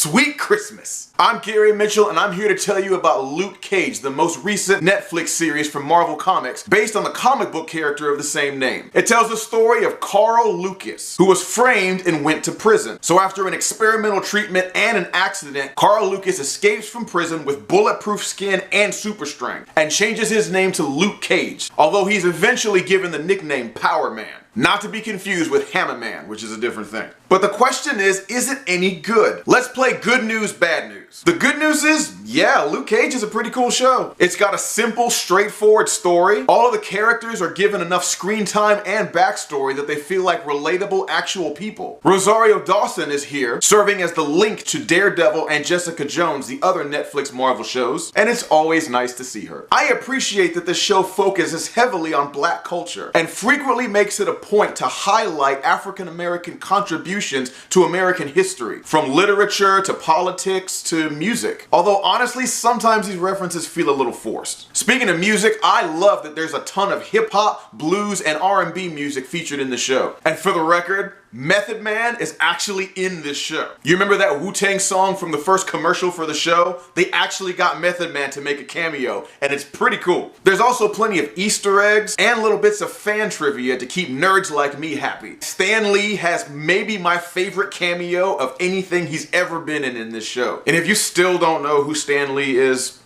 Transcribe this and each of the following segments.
Sweet Christmas! I'm Gary Mitchell and I'm here to tell you about Luke Cage, the most recent Netflix series from Marvel Comics based on the comic book character of the same name. It tells the story of Carl Lucas, who was framed and went to prison. So after an experimental treatment and an accident, Carl Lucas escapes from prison with bulletproof skin and super strength, and changes his name to Luke Cage, although he's eventually given the nickname Power Man. Not to be confused with Hammer Man, which is a different thing. But the question is it any good? Let's play good news, bad news. The good news is, yeah, Luke Cage is a pretty cool show. It's got a simple, straightforward story. All of the characters are given enough screen time and backstory that they feel like relatable, actual people. Rosario Dawson is here, serving as the link to Daredevil and Jessica Jones, the other Netflix Marvel shows, and it's always nice to see her. I appreciate that the show focuses heavily on black culture, and frequently makes it a point to highlight African American contributions to American history, from literature to politics to music. Although honestly, sometimes these references feel a little forced. Speaking of music, I love that there's a ton of hip-hop, blues, and R&B music featured in the show. And for the record, Method Man is actually in this show. You remember that Wu-Tang song from the first commercial for the show? They actually got Method Man to make a cameo, and it's pretty cool. There's also plenty of Easter eggs and little bits of fan trivia to keep nerds like me happy. Stan Lee has maybe my favorite cameo of anything he's ever been in this show. And if you still don't know who Stan Lee is,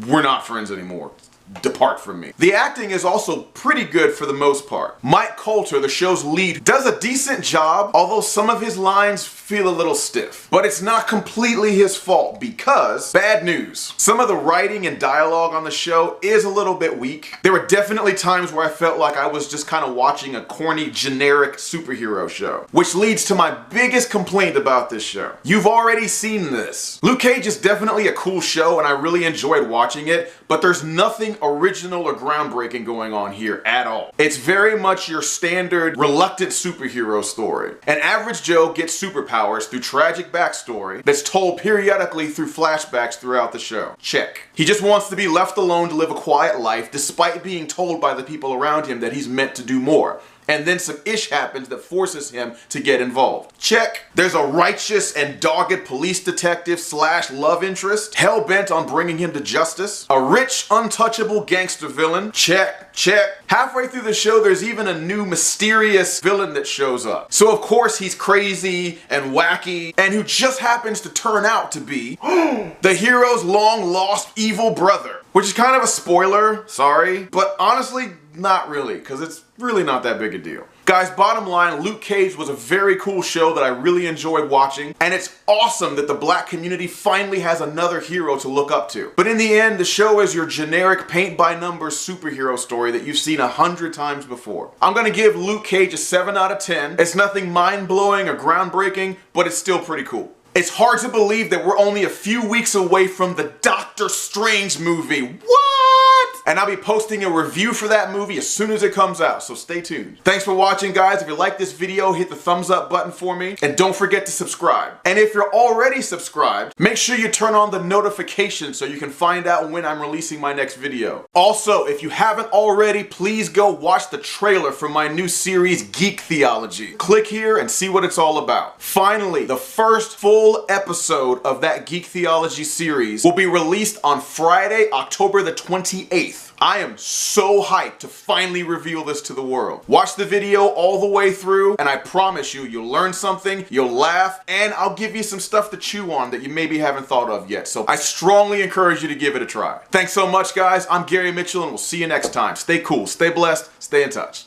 we're not friends anymore. Depart from me. The acting is also pretty good for the most part. Mike Colter, the show's lead, does a decent job, although some of his lines feel a little stiff. But it's not completely his fault because, bad news, some of the writing and dialogue on the show is a little bit weak. There were definitely times where I felt like I was just kind of watching a corny, generic superhero show. Which leads to my biggest complaint about this show. You've already seen this. Luke Cage is definitely a cool show and I really enjoyed watching it, but there's nothing original or groundbreaking going on here at all. It's very much your standard reluctant superhero story. An average Joe gets superpowers through tragic backstory that's told periodically through flashbacks throughout the show. Check. He just wants to be left alone to live a quiet life despite being told by the people around him that he's meant to do more. And then some ish happens that forces him to get involved. Check. There's a righteous and dogged police detective slash love interest, hell-bent on bringing him to justice. A rich, untouchable gangster villain. Check. Check. Halfway through the show, there's even a new mysterious villain that shows up. So of course he's crazy and wacky, and who just happens to turn out to be the hero's long-lost evil brother. Which is kind of a spoiler, sorry, but honestly, not really, because it's really not that big a deal. Guys, bottom line, Luke Cage was a very cool show that I really enjoyed watching, and it's awesome that the black community finally has another hero to look up to. But in the end, the show is your generic paint-by-numbers superhero story that you've seen 100 times before. I'm gonna give Luke Cage a 7 out of 10. It's nothing mind-blowing or groundbreaking, but it's still pretty cool. It's hard to believe that we're only a few weeks away from the Doctor Strange movie. What? And I'll be posting a review for that movie as soon as it comes out, so stay tuned. Thanks for watching, guys. If you like this video, hit the thumbs up button for me, and don't forget to subscribe. And if you're already subscribed, make sure you turn on the notifications so you can find out when I'm releasing my next video. Also, if you haven't already, please go watch the trailer for my new series, Geek Theology. Click here and see what it's all about. Finally, the first full episode of that Geek Theology series will be released on Friday, October the 28th. I am so hyped to finally reveal this to the world. Watch the video all the way through, and I promise you, you'll learn something, you'll laugh, and I'll give you some stuff to chew on that you maybe haven't thought of yet. So I strongly encourage you to give it a try. Thanks so much, guys. I'm Gary Mitchell, and we'll see you next time. Stay cool, stay blessed, stay in touch.